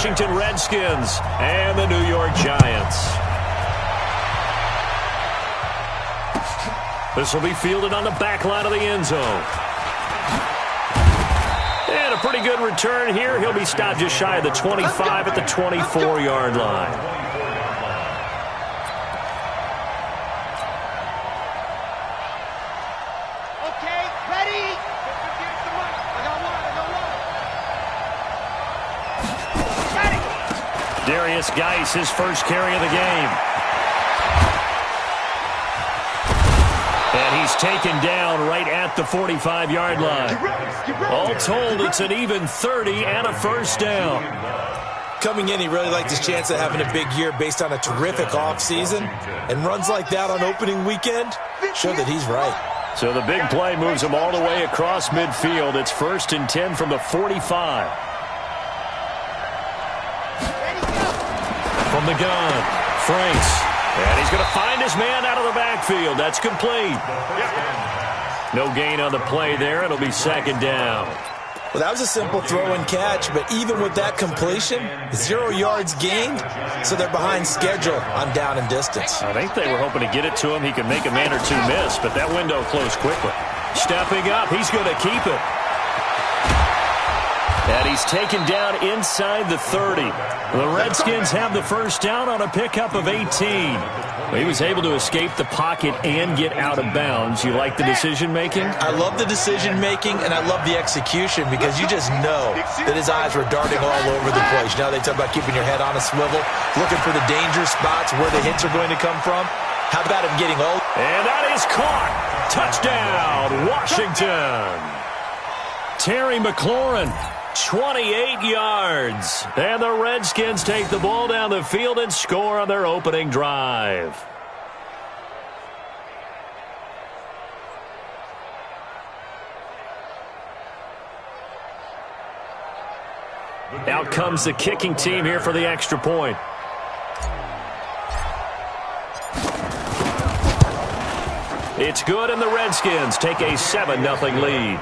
Washington Redskins and the New York Giants. This will be fielded on the back line of the end zone. And a pretty good return here. He'll be stopped just shy of the 25 at the 24-yard line. Darius Geis, his first carry of the game. And he's taken down right at the 45-yard line. All told, it's an even 30 and a first down. Coming in, he really liked his chance of having a big year based on a terrific offseason. And runs like that on opening weekend show that he's right. So the big play moves him all the way across midfield. It's 1st and 10 from the 45. From the gun, Franks. And he's going to find his man out of the backfield. That's complete. No gain on the play there. It'll be 2nd down. Well, that was a simple throw and catch, but even with that completion, 0 yards gained, so they're behind schedule on down and distance. I think they were hoping to get it to him. He could make a man or two miss, but that window closed quickly. Stepping up, he's going to keep it. And he's taken down inside the 30. The Redskins have the first down on a pickup of 18. He was able to escape the pocket and get out of bounds. You like the decision-making? I love the decision-making, and I love the execution because you just know that his eyes were darting all over the place. You know, they talk about keeping your head on a swivel, looking for the danger spots where the hits are going to come from. How about him getting old? And that is caught. Touchdown, Washington. Terry McLaurin. 28 yards. And the Redskins take the ball down the field and score on their opening drive. Out comes the kicking team here for the extra point. It's good, and the Redskins take a 7-0 lead.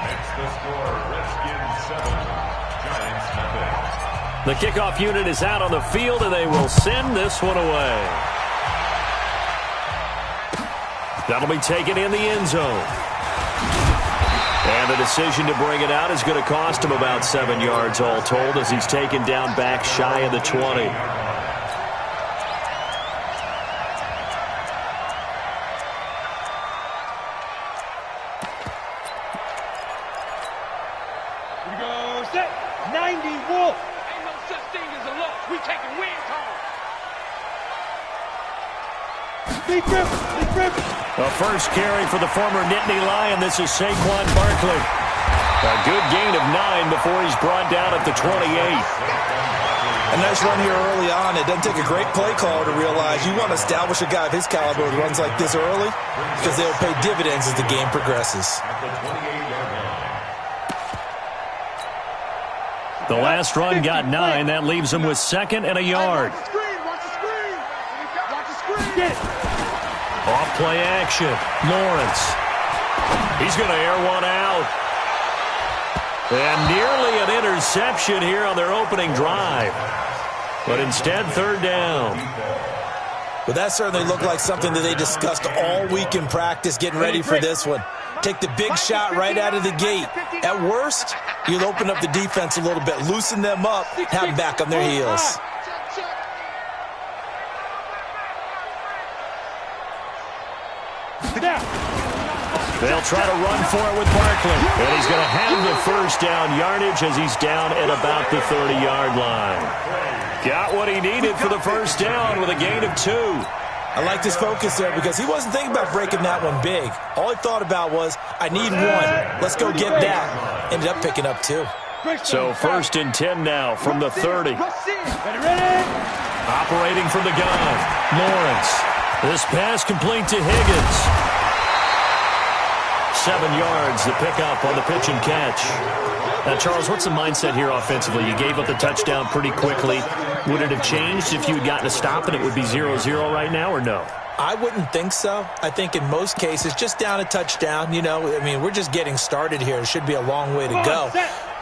Next the score, Redskins 7, Giants nothing. The kickoff unit is out on the field, and they will send this one away. That'll be taken in the end zone. And the decision to bring it out is going to cost him about 7 yards all told as he's taken down back shy of the 20. A first carry for the former Nittany Lion. This is Saquon Barkley. A good gain of 9 before he's brought down at the 28. A nice run here early on. It doesn't take a great play caller to realize you want to establish a guy of his caliber who runs like this early because they'll pay dividends as the game progresses. The last run got 9. That leaves him with 2nd and a yard. Off play action. Lawrence. He's going to air one out. And nearly an interception here on their opening drive. But instead, 3rd down. Well, that certainly looked like something that they discussed all week in practice getting ready for this one. Take the big shot right out of the gate. At worst, you'll open up the defense a little bit, loosen them up, have them back on their heels. They'll try to run for it with Barkley. And he's going to have the first down yardage as he's down at about the 30-yard line. Got what he needed for the first down with a gain of 2. I liked his focus there because he wasn't thinking about breaking that one big. All he thought about was, I need 1. Let's go get that. Ended up picking up 2. So 1st and 10 now from the 30. Operating from the gun. Lawrence. This pass complete to Higgins. 7 yards, the pickup on the pitch and catch. Now, Charles, what's the mindset here offensively? You gave up the touchdown pretty quickly. Would it have changed if you had gotten a stop and it would be 0-0 right now, or no? I wouldn't think so. I think in most cases, just down a touchdown, you know, I mean, we're just getting started here. It should be a long way to go.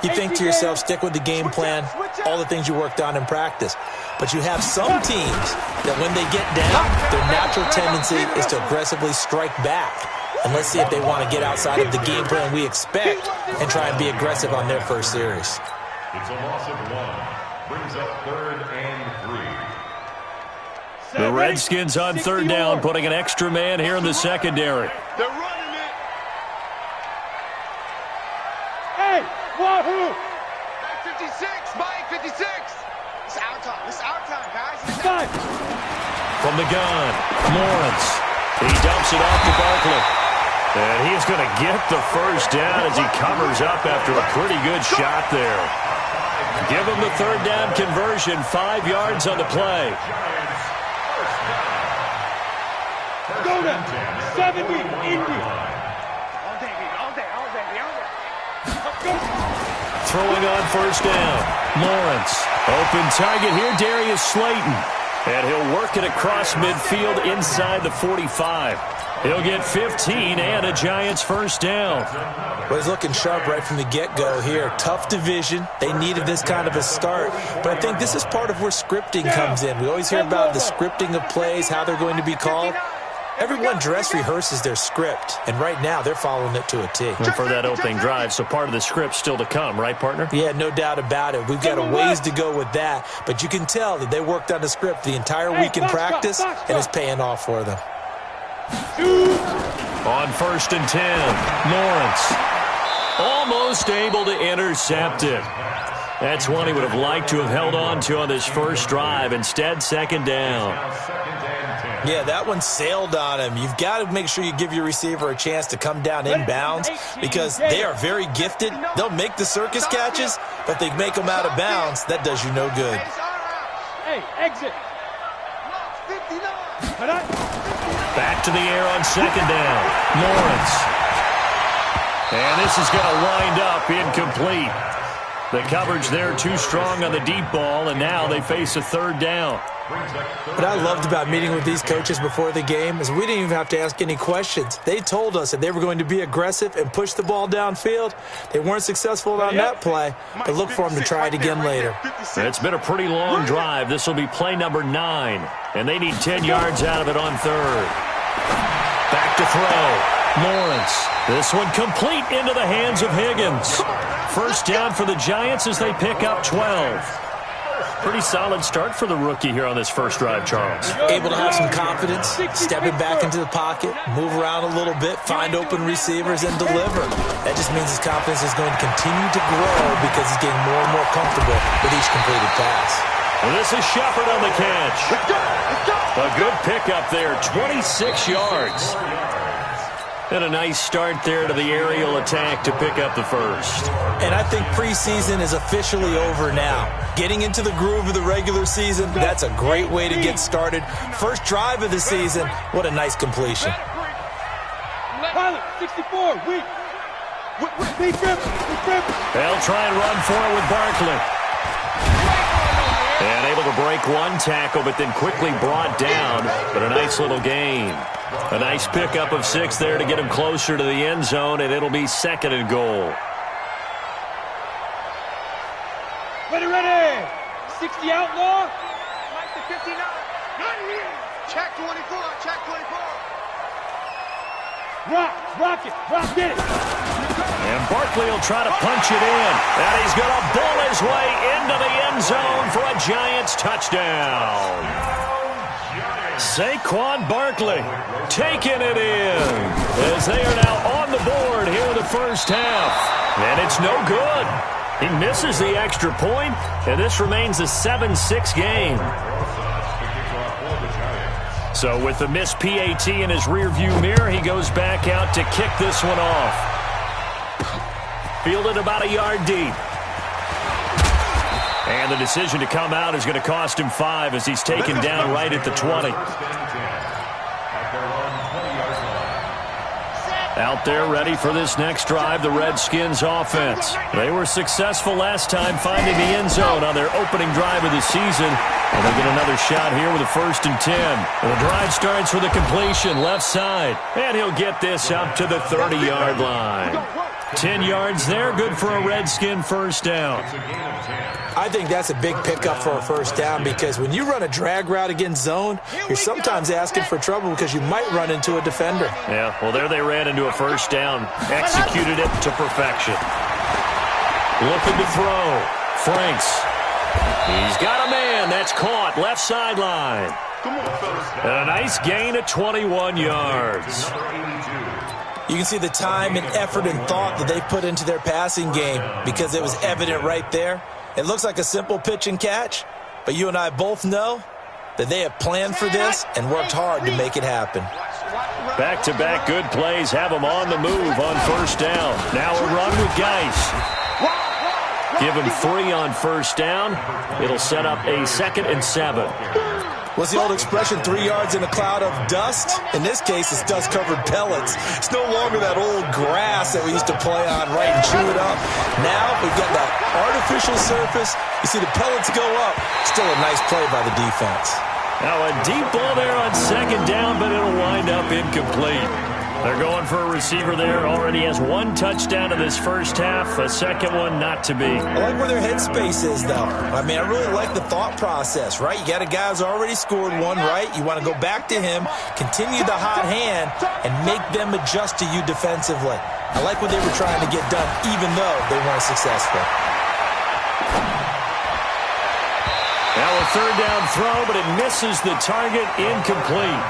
You think to yourself, stick with the game plan, all the things you worked on in practice. But you have some teams that when they get down, their natural tendency is to aggressively strike back. And let's see if they want to get outside of the game plan we expect and try and be aggressive on their first series. It's a loss of 1. Brings up 3rd and 3. The Redskins on 3rd down, putting an extra man here in the secondary. They're running it. Hey, wahoo! Mike 56, Mike 56. It's our time. It's our time, guys. It's time. From the gun, Lawrence. He dumps it off to Barkley. And he's going to get the first down as he covers up after a pretty good shot there. Give him the 3rd down conversion, 5 yards on the play. Go to 70, Indy. All day, all day, all day, all day. Throwing on 1st down, Lawrence. Open target here, Darius Slayton. And he'll work it across midfield inside the 45. He'll get 15 and a Giants 1st down. Well, he's looking sharp right from the get-go here. Tough division. They needed this kind of a start. But I think this is part of where scripting comes in. We always hear about the scripting of plays, how they're going to be called. Everyone dress rehearses their script, and right now they're following it to a T. And for that opening drive, so part of the script still to come, right, partner? Yeah, no doubt about it. We've got a ways to go with that, but you can tell that they worked on the script the entire week in practice, and it's paying off for them. On 1st and 10, Lawrence. Almost able to intercept it. That's one he would have liked to have held on to on this first drive. Instead, 2nd down. Yeah, that one sailed on him. You've got to make sure you give your receiver a chance to come down inbounds because they are very gifted. They'll make the circus catches, but if they make them out of bounds, that does you no good. Hey, exit. Back to the air on 2nd down. Lawrence. And this is going to wind up incomplete. The coverage there too strong on the deep ball, and now they face a 3rd down. What I loved about meeting with these coaches before the game is we didn't even have to ask any questions. They told us that they were going to be aggressive and push the ball downfield. They weren't successful on that play, but look for them to try it again later. It's been a pretty long drive. This will be play number 9, and they need 10 yards out of it on 3rd. Back to throw. Lawrence. This one complete into the hands of Higgins. 1st down for the Giants as they pick up 12. Pretty solid start for the rookie here on this first drive, Charles. Able to have some confidence, stepping back into the pocket, move around a little bit, find open receivers, and deliver. That just means his confidence is going to continue to grow because he's getting more and more comfortable with each completed pass. Well, this is Shepard on the catch. A good pickup there, 26 yards. And a nice start there to the aerial attack to pick up the first. And I think preseason is officially over now. Getting into the groove of the regular season, that's a great way to get started. First drive of the season, what a nice completion. Pilot, 64, weak. They'll try and run for it with Barkley. And able to break one tackle, but then quickly brought down. But a nice little gain. A nice pickup of 6 there to get him closer to the end zone, and it'll be 2nd and goal. Ready. 60 outlaw. Like the 59. Not here. Check 24. Check 24. Rock it. And Barkley will try to punch it in. And he's going to bull his way into the end zone for a Giants touchdown. Saquon Barkley taking it in as they are now on the board here in the first half. And it's no good. He misses the extra point, and this remains a 7-6 game. So with the missed PAT in his rearview mirror, he goes back out to kick this one off. Fielded about a yard deep. And the decision to come out is going to cost him 5 as he's taken down right at the 20. Out there ready for this next drive, the Redskins offense. They were successful last time finding the end zone on their opening drive of the season. And they get another shot here with a 1st and 10. And the drive starts with a completion left side. And he'll get this up to the 30-yard line. 10 yards there, good for a Redskin first down. I think that's a big pickup for a first down because when you run a drag route against zone, you're sometimes asking for trouble because you might run into a defender. Yeah, well, there they ran into a first down. Executed it to perfection. Looking to throw. Franks. He's got a man. That's caught. Left sideline. And a nice gain of 21 yards. You can see the time and effort and thought that they put into their passing game because it was evident right there. It looks like a simple pitch and catch, but you and I both know that they have planned for this and worked hard to make it happen. Back-to-back good plays have them on the move on first down. Now a run with Geis. Give him 3 on first down. It'll set up a 2nd and 7. What's the old expression, 3 yards in a cloud of dust? In this case, it's dust-covered pellets. It's no longer that old grass that we used to play on, right, and chew it up. Now we've got that artificial surface. You see the pellets go up. Still a nice play by the defense. Now a deep ball there on 2nd down, but it'll wind up incomplete. They're going for a receiver there. Already has 1 touchdown in this first half. A second one not to be. I like where their headspace is, though. I mean, I really like the thought process, right? You got a guy who's already scored 1, right? You want to go back to him, continue the hot hand, and make them adjust to you defensively. I like what they were trying to get done, even though they weren't successful. Now a 3rd down throw, but it misses the target. Incomplete.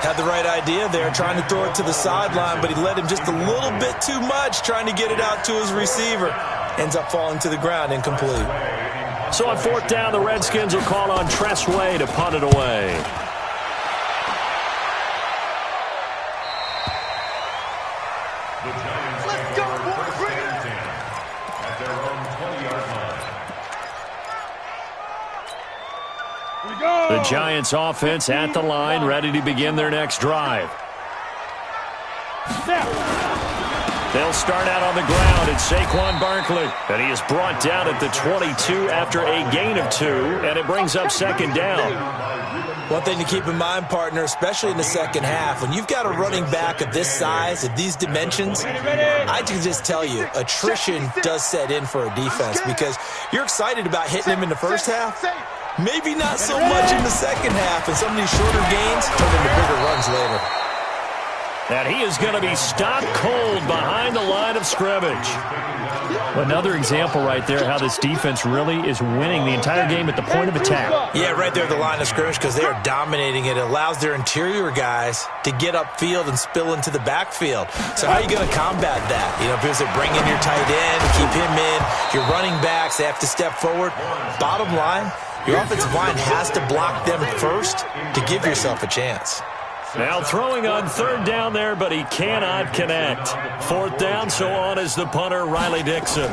Had the right idea there, trying to throw it to the sideline, but he led him just a little bit too much, trying to get it out to his receiver. Ends up falling to the ground, incomplete. So on 4th down, the Redskins will call on Tress Way to punt it away. Let's go, boys. Bring it. At their own 20-yard line. The Giants offense at the line, ready to begin their next drive. They'll start out on the ground. It's Saquon Barkley, and he is brought down at the 22 after a gain of 2, and it brings up 2nd down. One thing to keep in mind, partner, especially in the second half, when you've got a running back of this size, of these dimensions, I can just tell you, attrition does set in for a defense because you're excited about hitting him in the first half. Maybe not so much in the second half, and some of these shorter gains turn into bigger runs later. And he is going to be stopped cold behind the line of scrimmage. Another example right there how this defense really is winning the entire game at the point of attack. Yeah, right there at the line of scrimmage because they are dominating it. It allows their interior guys to get upfield and spill into the backfield. So how are you going to combat that? You know, because they bring in your tight end, keep him in. Your running backs, they have to step forward. Bottom line, your offensive line has to block them first to give yourself a chance. Now throwing on 3rd down there, but he cannot connect. 4th down, so on is the punter, Riley Dixon.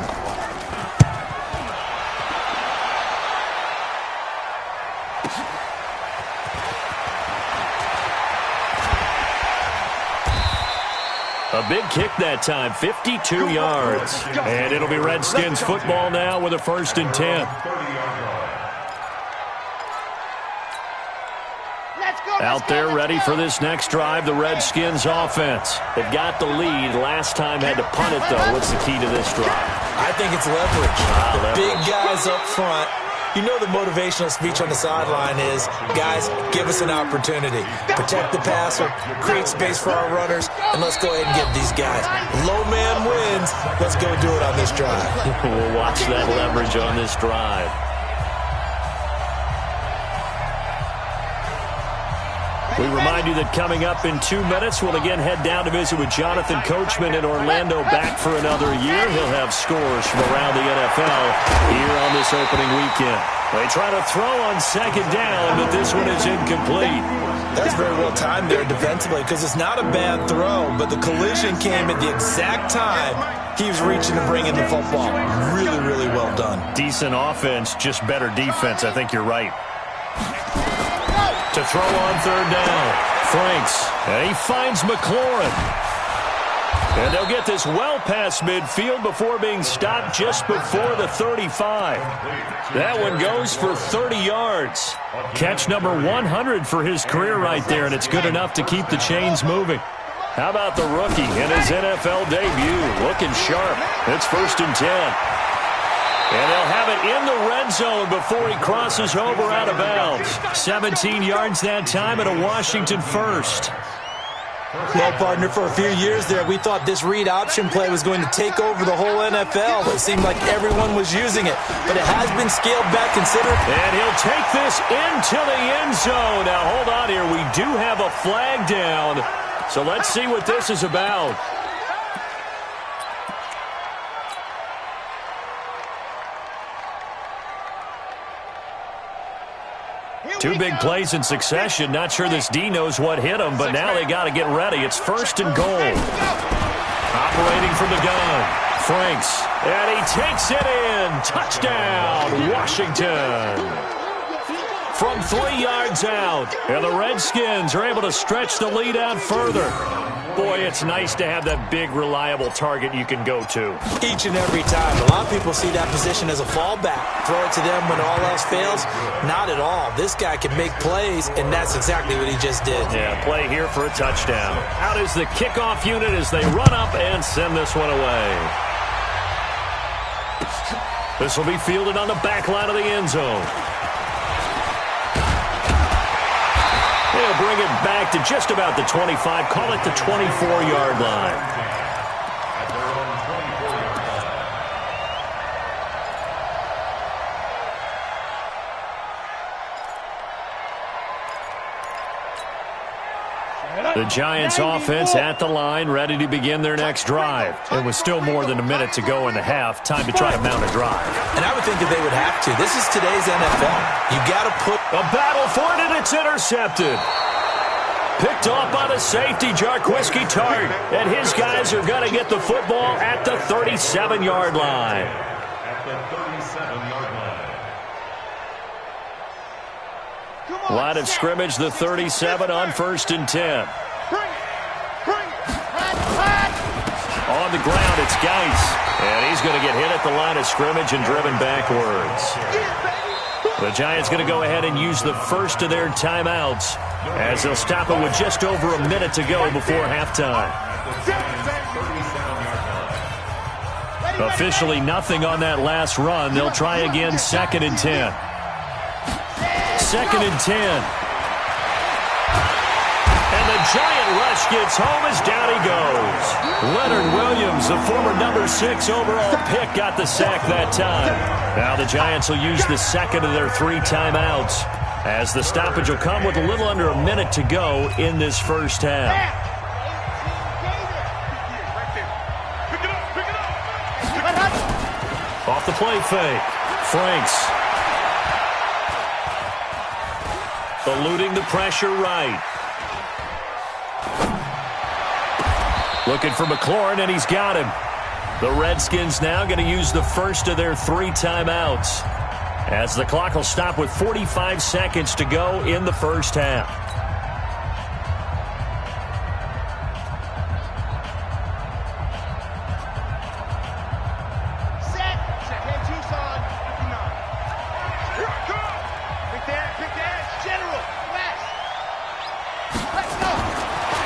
A big kick that time, 52 yards. And it'll be Redskins football now with a 1st and 10. Out there ready for this next drive, the Redskins offense. They've got the lead. Last time had to punt it, though. What's the key to this drive? I think it's leverage. The big guys up front. You know the motivational speech on the sideline is, guys, give us an opportunity. Protect the passer, create space for our runners, and let's go ahead and get these guys. Low man wins. Let's go do it on this drive. We'll watch that leverage on this drive. We remind you that coming up in 2 minutes, we'll again head down to visit with Jonathan Coachman in Orlando, back for another year. He'll have scores from around the NFL here on this opening weekend. They try to throw on 2nd down, but this one is incomplete. That's very well timed there defensively because it's not a bad throw, but the collision came at the exact time he was reaching to bring in the football. Really, really well done. Decent offense, just better defense. I think you're right. To throw on 3rd down, Franks, and he finds McLaurin. And they'll get this well past midfield before being stopped just before the 35. That one goes for 30 yards. Catch number 100 for his career right there, and it's good enough to keep the chains moving. How about the rookie in his NFL debut? Looking sharp. It's 1st and 10. And they'll have it in the red zone before he crosses over out of bounds. 17 yards that time and a Washington first. Well, partner, for a few years there, we thought this read option play was going to take over the whole NFL. It seemed like everyone was using it, but it has been scaled back considerably. And he'll take this into the end zone. Now, hold on here. We do have a flag down, so let's see what this is about. Two big plays in succession. Not sure this D knows what hit him, but now they got to get ready. It's 1st and goal. Operating from the gun. Franks. And he takes it in. Touchdown, Washington. From 3 yards out. And the Redskins are able to stretch the lead out further. Boy, it's nice to have that big, reliable target you can go to. Each and every time. A lot of people see that position as a fallback. Throw it to them when all else fails. Not at all. This guy can make plays, and that's exactly what he just did. Yeah, play here for a touchdown. Out is the kickoff unit as they run up and send this one away. This will be fielded on the back line of the end zone. They'll bring it back to just about the 25. Call it the 24-yard line. The Giants offense at the line, ready to begin their next drive. It was still more than a minute to go in the half. Time to try to mount a drive. And I would think that they would have to. This is today's NFL. You got to put a battle for it, and it's intercepted. Picked off by the safety, Jarquiski Tart. And his guys are going to get the football at the 37-yard line. At the 37-yard line. Line of scrimmage, the 37 on 1st and 10. On the ground, it's Geis. And he's going to get hit at the line of scrimmage and driven backwards. The Giants going to go ahead and use the first of their timeouts as they'll stop it with just over a minute to go before halftime. Officially nothing on that last run. They'll try again 2nd and 10. 2nd and 10. And the Giant rush gets home as down he goes. Leonard Williams, the former number 6 overall pick, got the sack that time. Now the Giants will use the second of their 3 timeouts as the stoppage will come with a little under a minute to go in this first half. Off the play fake. Franks. Eluding the pressure right. Looking for McLaurin, and he's got him. The Redskins now going to use the first of their 3 timeouts as the clock will stop with 45 seconds to go in the first half.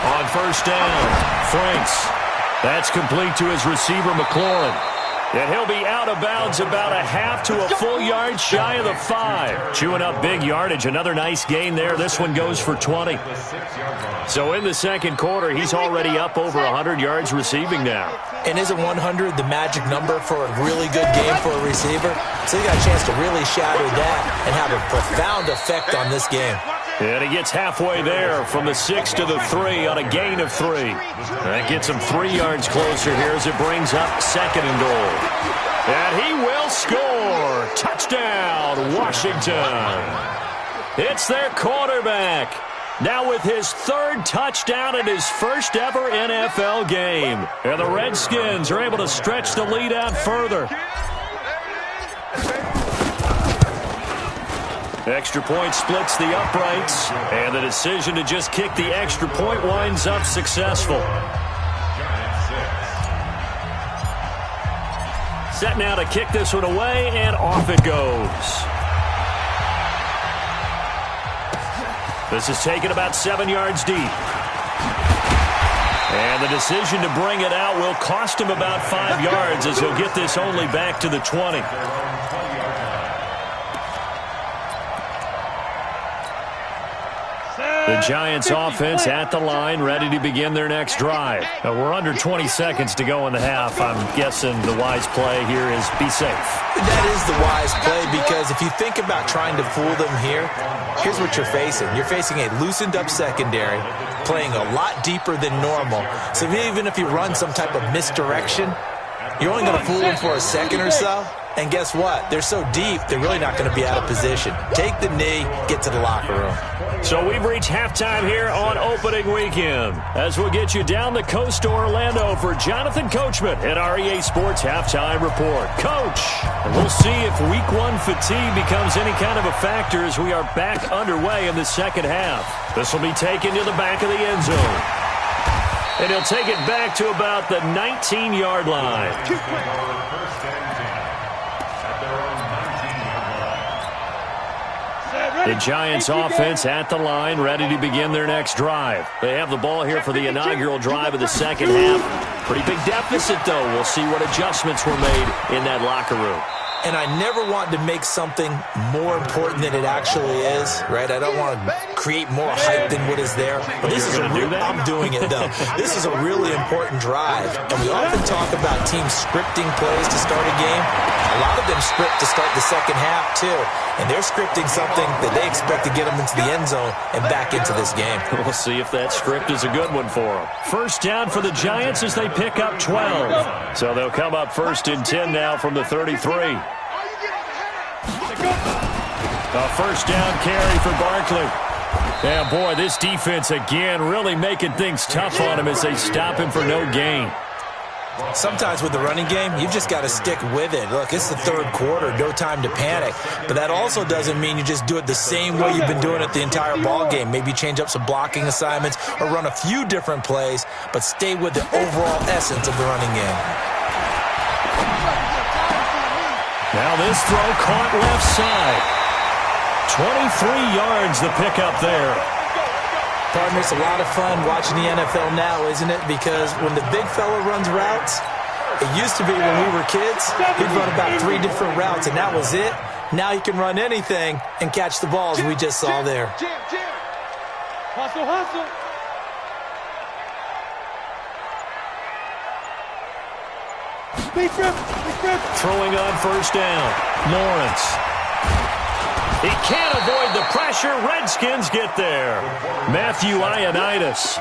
On first down, Franks. That's complete to his receiver, McLaurin. And he'll be out of bounds about a half to a full yard shy of the 5. Chewing up big yardage. Another nice gain there. This one goes for 20. So in the second quarter, he's already up over 100 yards receiving now. And isn't 100 the magic number for a really good game for a receiver? So he got a chance to really shatter that and have a profound effect on this game. And he gets halfway there from the 6 to the 3 on a gain of 3. That gets him 3 yards closer here as it brings up 2nd and goal. And he will score. Touchdown, Washington. It's their quarterback. Now with his 3rd touchdown in his first ever NFL game. And the Redskins are able to stretch the lead out further. Extra point splits the uprights, and the decision to just kick the extra point winds up successful. Set now to kick this one away, and off it goes. This is taken about 7 yards deep. And the decision to bring it out will cost him about 5 yards as he'll get this only back to the 20. The Giants offense at the line, ready to begin their next drive. We're under 20 seconds to go in the half. I'm guessing the wise play here is be safe. That is the wise play, because if you think about trying to fool them here, here's what you're facing. You're facing a loosened up secondary, playing a lot deeper than normal. So even if you run some type of misdirection, you're only going to fool them for a second or so. And guess what? They're so deep, they're really not going to be out of position. Take the knee, get to the locker room. So we've reached halftime here on opening weekend, as we'll get you down the coast to Orlando for Jonathan Coachman at our EA Sports Halftime Report. Coach, we'll see if Week 1 fatigue becomes any kind of a factor as we are back underway in the second half. This will be taken to the back of the end zone. And he'll take it back to about the 19-yard line. The Giants offense at the line, ready to begin their next drive. They have the ball here for the inaugural drive of the second half. Pretty big deficit, though. We'll see what adjustments were made in that locker room. And I never want to make something more important than it actually is, right? I don't want to create more hype than what is there. But this is I'm doing it, though. This is a really important drive. And we often talk about teams scripting plays to start a game. A lot of them script to start the second half, too. And they're scripting something that they expect to get them into the end zone and back into this game. We'll see if that script is a good one for them. First down for the Giants as they pick up 12. So they'll come up first and 10 now from the 33. A first down carry for Barkley. Yeah, boy, this defense again really making things tough on him as they stop him for no gain. Sometimes with the running game, you've just got to stick with it. Look, it's the third quarter, no time to panic. But that also doesn't mean you just do it the same way you've been doing it the entire ball game. Maybe change up some blocking assignments or run a few different plays, but stay with the overall essence of the running game. Now this throw caught left side. 23 yards the pickup there. Partner, it's a lot of fun watching the NFL now, isn't it? Because when the big fella runs routes, it used to be when we were kids, he'd run about 3 different routes, and that was it. Now he can run anything and catch the balls we just saw there. Hustle, hustle. Throwing on first down. Lawrence. He can't avoid the pressure. Redskins get there. Matthew Ioannidis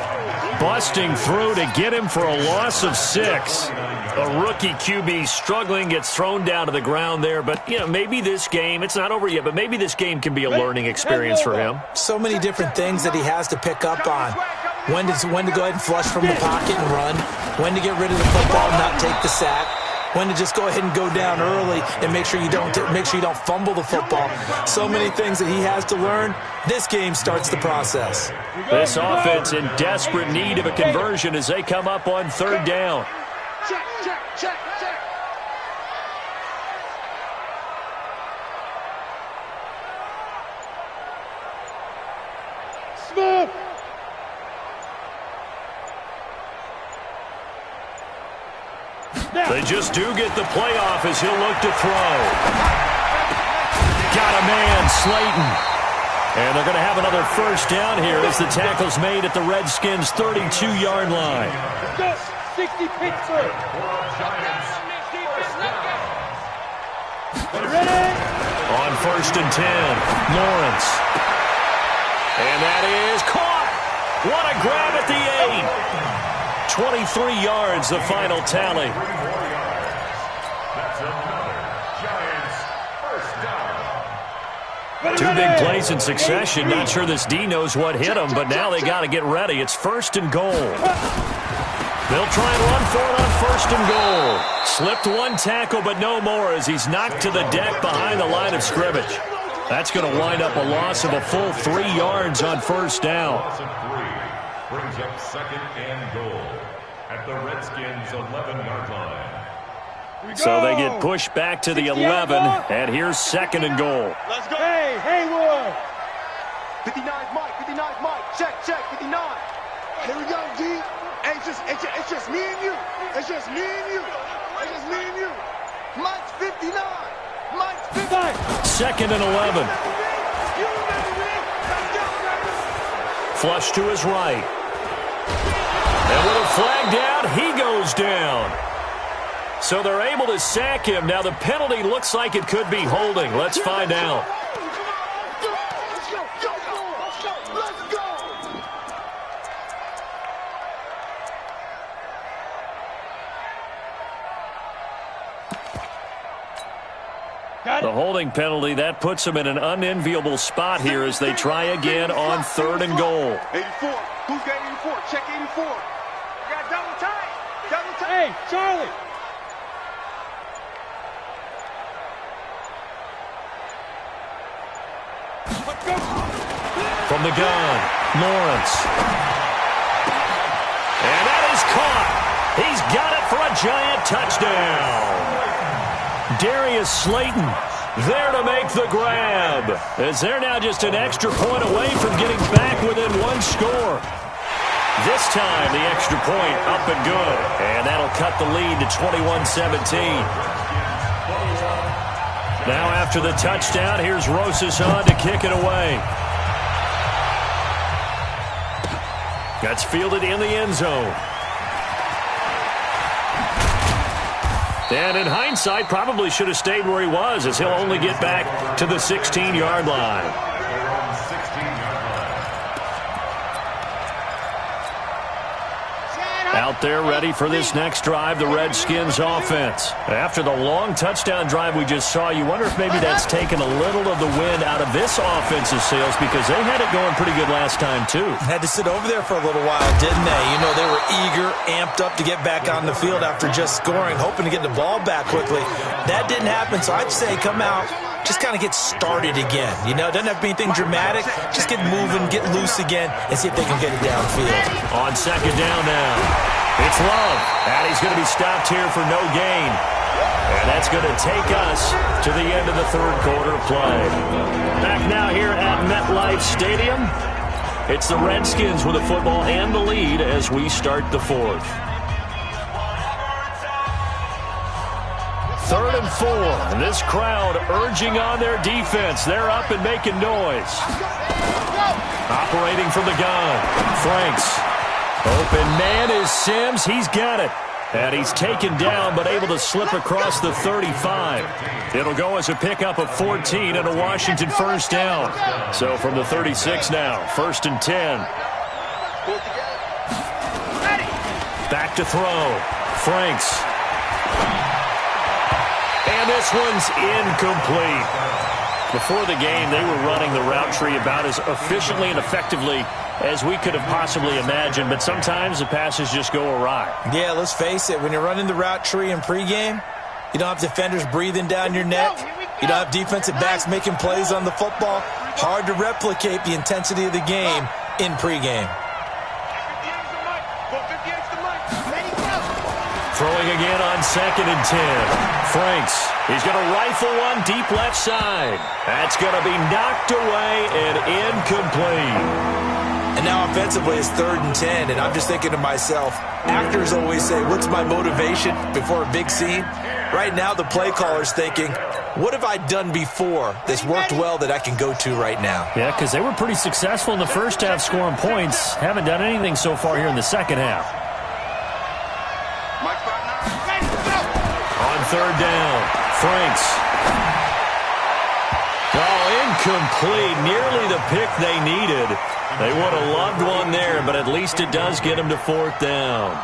busting through to get him for a loss of 6. A rookie QB struggling, gets thrown down to the ground there. But, you know, maybe this game, it's not over yet, but maybe this game can be a learning experience for him. So many different things that he has to pick up on. When to go ahead and flush from the pocket and run. When to get rid of the football and not take the sack. When to just go ahead and go down early and make sure you don't fumble the football. So many things that he has to learn. This game starts the process. This offense in desperate need of a conversion as they come up on third down. Check, check, check, check. Smooth. They just do get the playoff as he'll look to throw. Got a man, Slayton. And they're going to have another first down here as the tackle's made at the Redskins' 32-yard line. 60 Pittsburgh. Ready? On first and 10, Lawrence. And that is caught. What a grab at the 8. 23 yards, the final tally. Two big plays in succession. Not sure this D knows what hit him, but now they got to get ready. It's first and goal. They'll try and run for it on first and goal. Slipped one tackle, but no more as he's knocked to the deck behind the line of scrimmage. That's going to wind up a loss of a full 3 yards on first down. Brings up second and goal at the Redskins' 11-yard line. So they get pushed back to the 11, and here's second and goal. Let's go. Hey, Haywood. 59's Mike, 59's Mike. Check, check, 59. Here we go, G. Hey, it's just me and you. It's just me and you. It's just me and you. Mike's 59. Mike's 59. 2nd and 11. Flush to his right. And with a flag down, he goes down. So they're able to sack him. Now the penalty looks like it could be holding. Let's find out. The holding penalty, that puts them in an unenviable spot here as they try again on 3rd and goal. 84. Who's got 84? Check 84. You got double time. Double time. Hey, Charlie. From the gun, Lawrence. And that is caught. He's got it for a giant touchdown. Darius Slayton there to make the grab, as they're now just an extra point away from getting back within 1 score. This time, the extra point up and good, and that'll cut the lead to 21-17. Now after the touchdown, here's Rosas on to kick it away. That's fielded in the end zone. And in hindsight, probably should have stayed where he was, as he'll only get back to the 16-yard line. Out there ready for this next drive, the Redskins offense. After the long touchdown drive we just saw, you wonder if maybe that's taken a little of the wind out of this offensive sails, because they had it going pretty good last time too. Had to sit over there for a little while, didn't they? You know, they were eager, amped up to get back on the field after just scoring, hoping to get the ball back quickly. That didn't happen, so I'd say come out, just kind of get started again. You know, it doesn't have to be anything dramatic. Just get moving, get loose again, and see if they can get it downfield. On 2nd down now, it's Love, and he's going to be stopped here for no gain. And that's going to take us to the end of the 3rd quarter play. Back now here at MetLife Stadium. It's the Redskins with the football and the lead as we start the 4th. 3rd and 4, and this crowd urging on their defense. They're up and making noise. Operating from the gun, Franks. Open man is Sims. He's got it. And he's taken down, but able to slip across the 35. It'll go as a pickup of 14 and a Washington 1st down. So from the 36 now, 1st and 10. Back to throw. Franks. And this one's incomplete. Before the game, they were running the route tree about as efficiently and effectively as we could have possibly imagined, but sometimes the passes just go awry. Yeah, let's face it. When you're running the route tree in pregame, you don't have defenders breathing down your neck. You don't have defensive backs making plays on the football. Hard to replicate the intensity of the game in pregame. Throwing again on 2nd and 10. Franks. He's going to rifle one deep left side. That's going to be knocked away and incomplete. And now offensively it's 3rd and 10, and I'm just thinking to myself, actors always say, what's my motivation before a big scene? Right now the play caller's thinking, what have I done before that's worked well that I can go to right now? Yeah, because they were pretty successful in the first half scoring points. Haven't done anything so far here in the second half. On 3rd down, Franks. Oh, incomplete. Nearly the pick they needed. They would have loved one there, but at least it does get them to 4th down.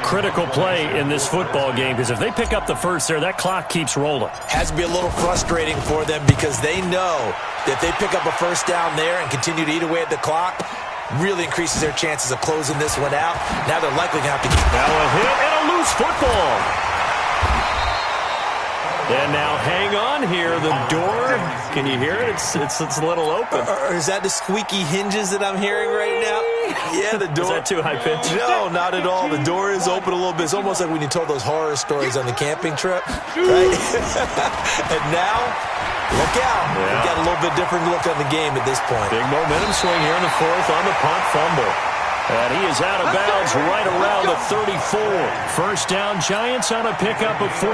Critical play in this football game, because if they pick up the first there, that clock keeps rolling. Has to be a little frustrating for them, because they know that if they pick up a 1st down there and continue to eat away at the clock, really increases their chances of closing this one out. Now they're likely going to have to... Now a hit and a loose football. And now hang on here. The door, can you hear it? It's a little open. Or is that the squeaky hinges that I'm hearing right now? Yeah, the door. Is that too high pitched? No, not at all. The door is open a little bit. It's almost like when you told those horror stories on the camping trip, right? And now, look out. Yeah. We've got a little bit different look on the game at this point. Big momentum swing here in the 4th on the punt fumble. And he is out of bounds right around the 34. First down, Giants on a pickup of 14.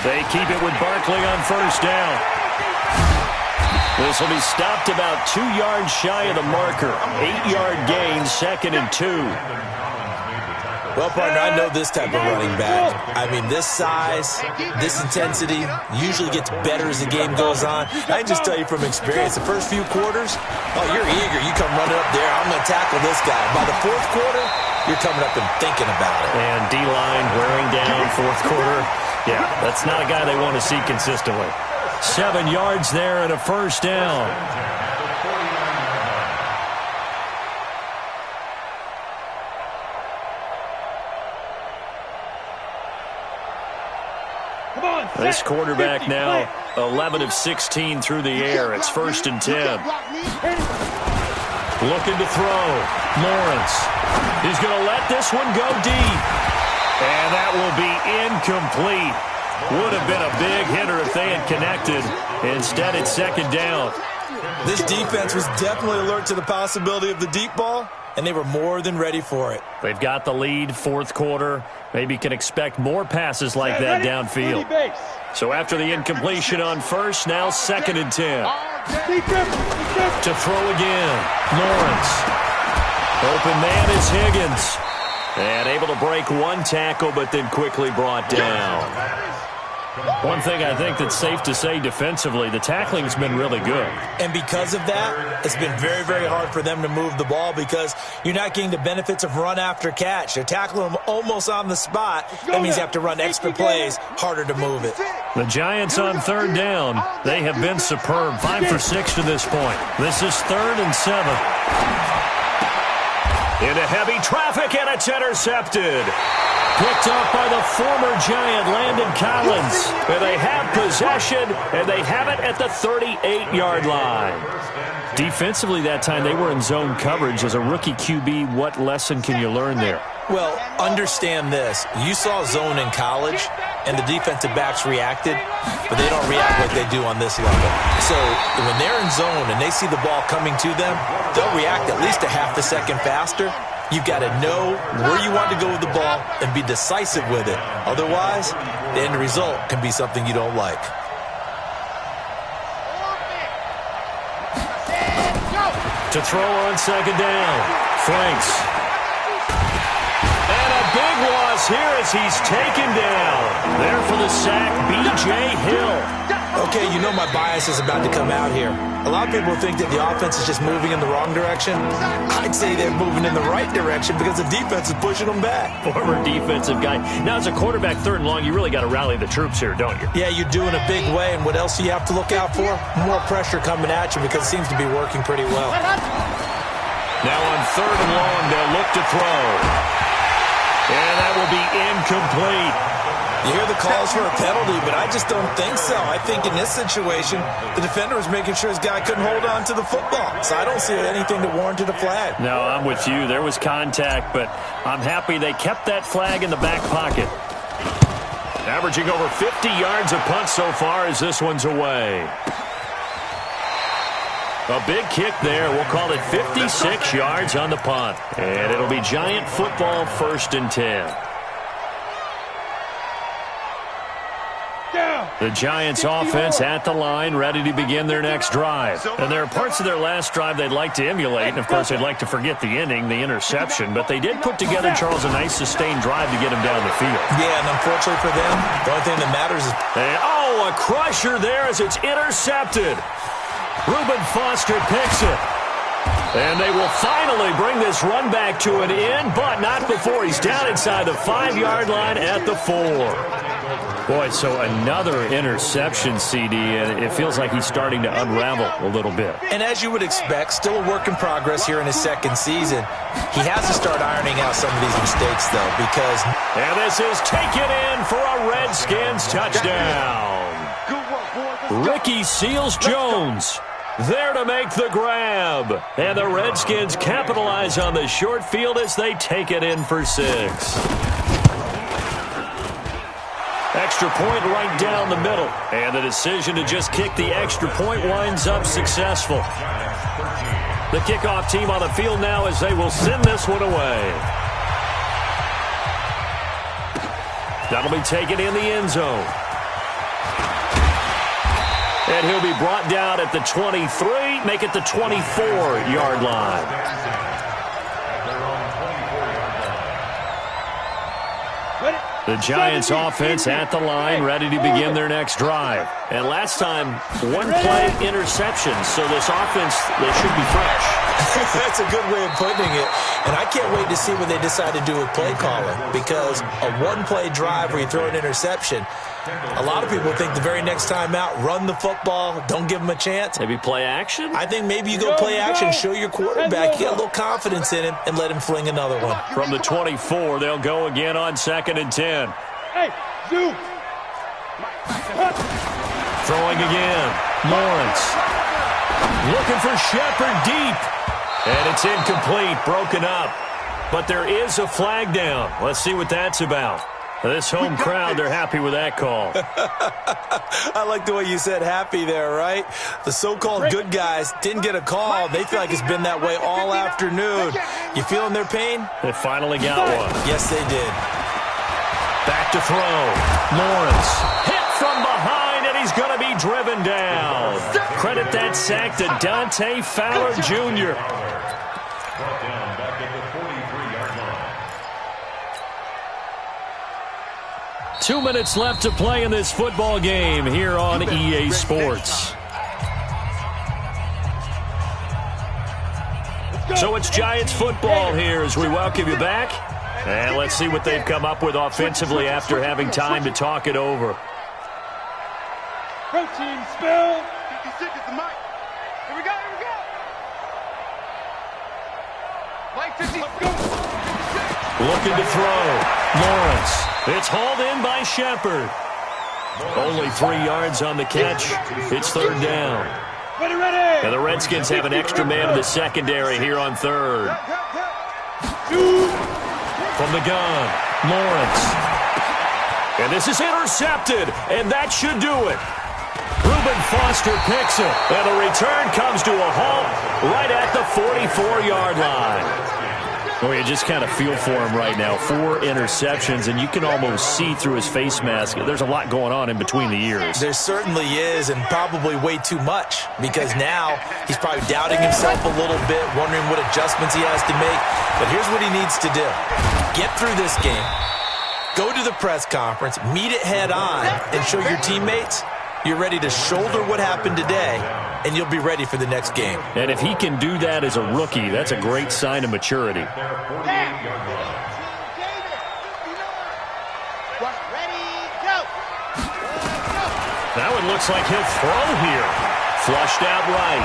They keep it with Barkley on first down. This will be stopped about 2 yards shy of the marker. 8-yard gain, 2nd and 2. Well, partner, I know this type of running back. I mean, this size, this intensity usually gets better as the game goes on. I can just tell you from experience, the first few quarters, oh, you're eager. You come running up there, I'm going to tackle this guy. By the fourth quarter, you're coming up and thinking about it. And D-line wearing down fourth quarter. Yeah, that's not a guy they want to see consistently. 7 yards there and a first down. This quarterback now 11 of 16 through the air. It's 1st and 10. Looking to throw. Lawrence. He's going to let this one go deep. And that will be incomplete. Would have been a big hitter if they had connected. Instead, it's 2nd down. This defense was definitely alert to the possibility of the deep ball, and they were more than ready for it. They've got the lead, fourth quarter. Maybe can expect more passes like that downfield. So after the incompletion on first, now 2nd and 10. To throw again. Lawrence. Open man is Higgins. And able to break one tackle, but then quickly brought down. One thing I think that's safe to say defensively, the tackling's been really good. And because of that, it's been very, very hard for them to move the ball because you're not getting the benefits of run after catch. They're tackling them almost on the spot. That means you have to run extra plays, harder to move it. The Giants on 3rd down. They have been superb, 5 for 6 to this point. This is 3rd and 7. Into heavy traffic, and it's intercepted. Picked up by the former Giant, Landon Collins. And they have possession, and they have it at the 38-yard line. Defensively that time, they were in zone coverage. As a rookie QB, what lesson can you learn there? Well, understand this. You saw zone in college, and the defensive backs reacted, but they don't react like they do on this level. So when they're in zone and they see the ball coming to them, they'll react at least a half a second faster. You've got to know where you want to go with the ball and be decisive with it. Otherwise, the end result can be something you don't like. To throw on 2nd down. Franks. And a big loss here as he's taken down. There for the sack, B.J. Hill. Okay, you know my bias is about to come out here. A lot of people think that the offense is just moving in the wrong direction. I'd say they're moving in the right direction because the defense is pushing them back. Former defensive guy. Now, as a quarterback 3rd and long, you really got to rally the troops here, don't you? Yeah, you're doing a big way, and what else do you have to look out for? More pressure coming at you because it seems to be working pretty well. Now on 3rd and long, they'll look to throw. And that will be incomplete. You hear the calls for a penalty, but I just don't think so. I think in this situation, the defender was making sure his guy couldn't hold on to the football. So I don't see anything that warranted a flag. No, I'm with you. There was contact, but I'm happy they kept that flag in the back pocket. Averaging over 50 yards a punt so far as this one's away. A big kick there. We'll call it 56 yards on the punt. And it'll be Giant football, 1st and 10. The Giants offense at the line, ready to begin their next drive. And there are parts of their last drive they'd like to emulate, and of course they'd like to forget the inning, the interception, but they did put together, Charles, a nice sustained drive to get him down the field. Yeah, and unfortunately for them, the only thing that matters is... And, oh, a crusher there as it's intercepted. Reuben Foster picks it. And they will finally bring this run back to an end, but not before he's down inside the 5-yard line at the 4. Boy, so another interception, CD, and it feels like he's starting to unravel a little bit. And as you would expect, still a work in progress here in his 2nd season. He has to start ironing out some of these mistakes, though, because... And this is taken in for a Redskins touchdown. Ricky Seals-Jones there to make the grab. And the Redskins capitalize on the short field as they take it in for 6. Extra point right down the middle. And the decision to just kick the extra point winds up successful. The kickoff team on the field now as they will send this one away. That'll be taken in the end zone. And he'll be brought down at the 23, make it the 24-yard line. The Giants offense at the line, ready to begin their next drive. And last time, one-play interception, so this offense, they should be fresh. That's a good way of putting it. And I can't wait to see what they decide to do with play calling, because a one-play drive where you throw an interception, a lot of people think the very next time out, run the football, don't give them a chance. Maybe play action? I think maybe you go play action, show your quarterback, you got a little confidence in him, and let him fling another one. From the 24, they'll go again on 2nd and 10. Hey, Zeus! Throwing again. Lawrence. Looking for Shepard deep. And it's incomplete, broken up. But there is a flag down. Let's see what that's about. This home crowd, they're happy with that call. I like the way you said happy there, right? The so-called good guys didn't get a call. They feel like it's been that way all afternoon. You feeling their pain? They finally got one. Yes, they did. Back to throw. Lawrence hit from behind, and he's going to be driven down. Credit that sack to Dante Fowler Jr. Brought down back at the 43-yard line. 2 minutes left to play in this football game here on EA Sports. So it's Giants football here as we welcome you back. And let's see what they've come up with offensively after having time to talk it over. Protein spill. 56 is the mic. Here we go, here we go. Mike 50. Let's go. 56. Looking to throw. Lawrence. It's hauled in by Shepard. Only 3 yards on the catch. It's 3rd down. Ready, ready. And the Redskins have an extra man in the secondary here on 3rd. From the gun, Lawrence. And this is intercepted, and that should do it. Reuben Foster picks it, and the return comes to a halt right at the 44-yard line. Well, you just kind of feel for him right now. 4 interceptions, and you can almost see through his face mask. There's a lot going on in between the ears. There certainly is, and probably way too much, because now he's probably doubting himself a little bit, wondering what adjustments he has to make. But here's what he needs to do. Get through this game, go to the press conference, meet it head on, and show your teammates you're ready to shoulder what happened today, and you'll be ready for the next game. And if he can do that as a rookie, that's a great sign of maturity. Now it looks like he'll throw here. Flushed out right.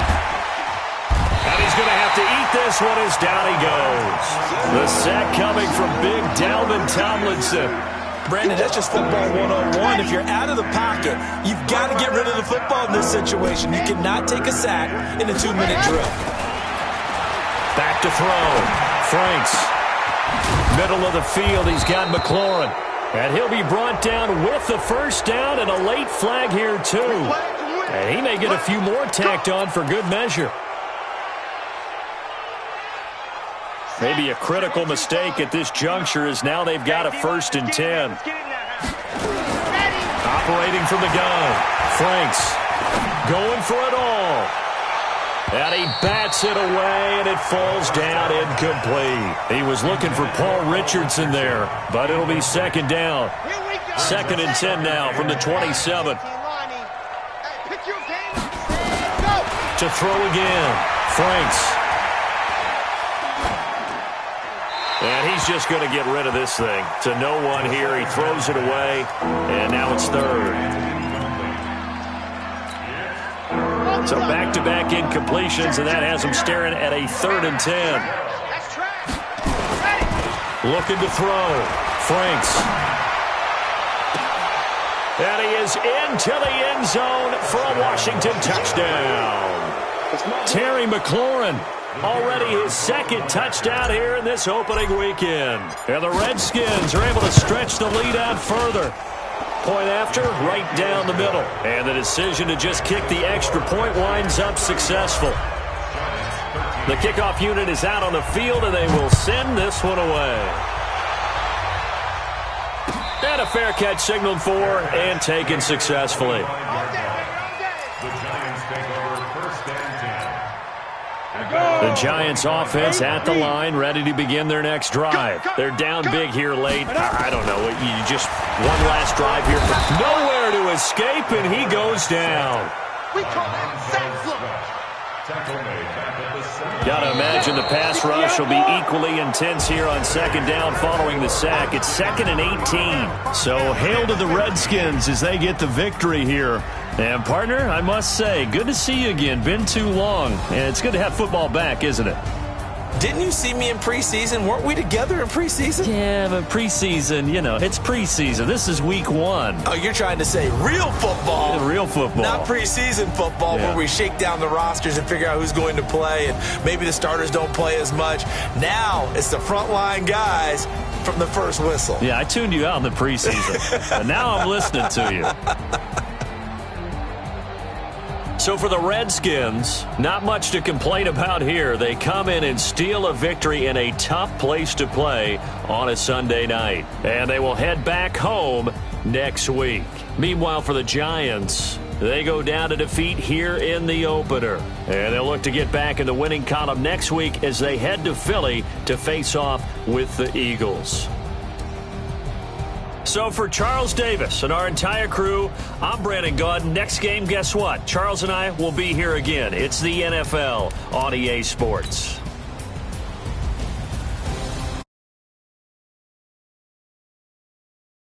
And he's going to have to eat this one as down he goes. The sack coming from big Dalvin Tomlinson. Brandon, that's just football 101. If you're out of the pocket, you've got to get rid of the football in this situation. You cannot take a sack in a 2-minute drill. Back to throw. Franks. Middle of the field, he's got McLaurin. And he'll be brought down with the first down and a late flag here too. And he may get a few more tacked on for good measure. Maybe a critical mistake at this juncture is now they've got a 1st and 10. Operating from the gun. Franks going for it all. And he bats it away, and it falls down incomplete. He was looking for Paul Richardson there, but it'll be 2nd down. 2nd and 10 now from the 27. To throw again. Franks. And he's just going to get rid of this thing. To no one here. He throws it away, and now it's 3rd. So back-to-back incompletions, and that has him staring at a 3rd and 10. Looking to throw. Franks. And he is into the end zone for a Washington touchdown. Terry McLaurin. Already his 2nd touchdown here in this opening weekend. And the Redskins are able to stretch the lead out further. Point after, right down the middle. And the decision to just kick the extra point winds up successful. The kickoff unit is out on the field, and they will send this one away. And a fair catch signaled for and taken successfully. The Giants take over 1st and 10. The Giants offense at the line, ready to begin their next drive. They're down big here late. I don't know. You just one last drive here. Nowhere to escape, and he goes down. We call that sack flip. Tackle made back at the 7. Got to imagine the pass rush will be equally intense here on 2nd down following the sack. It's 2nd and 18. So hail to the Redskins as they get the victory here. And, partner, I must say, good to see you again. Been too long. And it's good to have football back, isn't it? Didn't you see me in preseason? Weren't we together in preseason? Yeah, but preseason, it's preseason. This is week 1. Oh, you're trying to say real football. Yeah, real football. Not preseason football where we shake down the rosters and figure out who's going to play, and maybe the starters don't play as much. Now it's the frontline guys from the first whistle. Yeah, I tuned you out in the preseason. And now I'm listening to you. So for the Redskins, not much to complain about here. They come in and steal a victory in a tough place to play on a Sunday night. And they will head back home next week. Meanwhile, for the Giants, they go down to defeat here in the opener. And they'll look to get back in the winning column next week as they head to Philly to face off with the Eagles. So for Charles Davis and our entire crew, I'm Brandon Gaudin. Next game, guess what? Charles and I will be here again. It's the NFL on EA Sports.